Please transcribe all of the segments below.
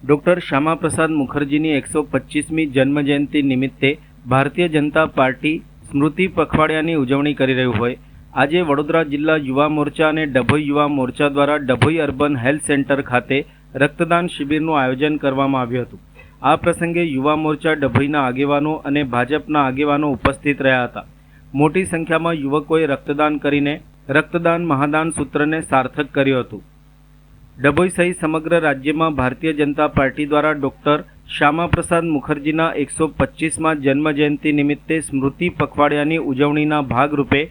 Doctor Shyamaprasad મુખર્જીની 125મી જન્મજયંતિ નિમિત્તે Bharatiya Janata party સ્મૃતિ પખવાડિયાની ઉજવણી કરી રહ્યું હોય આજે વડોદરા જિલ્લા યુવા મોરચા અને ડભોઈ યુવા મોરચા દ્વારા ડભોઈ અર્બન હેલ્થ સેન્ટર ખાતે રક્તદાન શિબિરનું આયોજન કરવામાં આવ્યું હતું। આ પ્રસંગે યુવા મોરચા ડભોઈના આગેવાનો અને ભાજપના આગેવાનો ઉપસ્થિત રહ્યા હતા। મોટી સંખ્યામાં યુવકોએ રક્તદાન કરીને રક્તદાન મહાદાન સૂત્રને સાર્થક કર્યું હતું। ડભોઈ સહિત સમગ્ર રાજ્યમાં ભારતીય જનતા પાર્ટી દ્વારા ડૉક્ટર શ્યામાપ્રસાદ મુખર્જીના 125મા જન્મજયંતિ નિમિત્તે સ્મૃતિ પખવાડિયાની ઉજવણીના ભાગરૂપે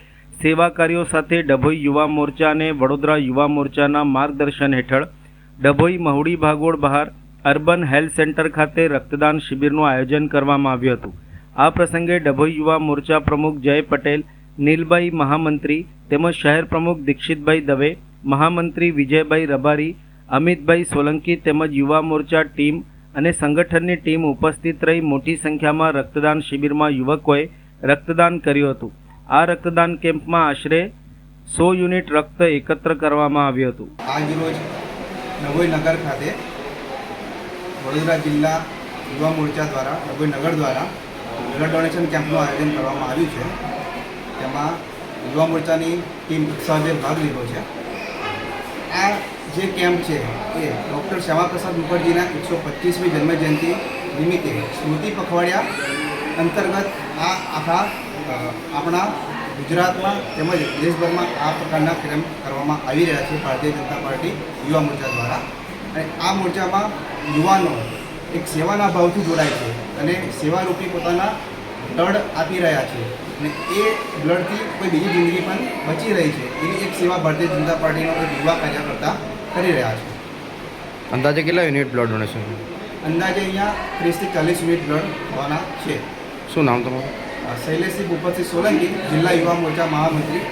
સેવા કાર્યો સાથે ડભોઈ યુવા મોરચા અને વડોદરા યુવા મોરચાના માર્ગદર્શન હેઠળ ડભોઈ મહુડી ભાગોળ બહાર અર્બન હેલ્થ સેન્ટર ખાતે રક્તદાન શિબિરનું આયોજન કરવામાં આવ્યું હતું। આ પ્રસંગે ડભોઈ યુવા મોરચા પ્રમુખ જય પટેલ, નીલભાઈ મહામંત્રી તેમજ શહેર પ્રમુખ દીક્ષિતભાઈ દવે, મહામંત્રી વિજયભાઈ રબારી, અમિતભાઈ સોલંકી તેમજ યુવા મોરચા ટીમ અને સંગઠનની ટીમ ઉપસ્થિત રહી મોટી સંખ્યામાં રક્તદાન શિબિરમાં યુવકોએ રક્તદાન કર્યું હતું। આ રક્તદાન કેમ્પમાં આશરે 100 યુનિટ રક્ત એકત્ર કરવામાં આવ્યું હતું। આજરોજ ડભોઈ નગર ખાતે વડોદરા જિલ્લા યુવા મોરચા દ્વારા ડભોઈ નગર દ્વારા બ્લડ ડોનેશન કેમ્પનું આયોજન કરવામાં આવ્યું છે। તેમાં યુવા મોરચાની ટીમ ઉત્સાહભેર ભાગ લીધો છે। આ જે કેમ્પ છે એ ડૉક્ટર શ્યામાપ્રસાદ મુખર્જીના 125મી જન્મજયંતિ નિમિત્તે સ્મૃતિ પખવાડિયા અંતર્ગત આ આખા આપણા ગુજરાતમાં તેમજ દેશભરમાં આ પ્રકારના કેમ્પ કરવામાં આવી રહ્યા છે ભારતીય જનતા પાર્ટી યુવા મોરચા દ્વારા। અને આ મોરચામાં યુવાનો એક સેવાના ભાવથી જોડાય છે અને સેવારૂપી પોતાના બ્લડ આપી રહ્યા છે અને એ બ્લડથી કોઈ બીજી જિંદગી પણ બચી રહી છે એની એક સેવા ભારતીય જનતા પાર્ટીનો એક યુવા કાર્યકર્તા કરી રહ્યા છે। અંદાજે કેટલા યુનિટ બ્લડ ડોનેશન? અંદાજે અહીંયા 30 થી 40 યુનિટ બ્લડ થવાના છે। શું નામ તમારું? શૈલેષસિંહ ભૂપતસિંહ સોલંકી, જિલ્લા યુવા મોરચા મહામંત્રી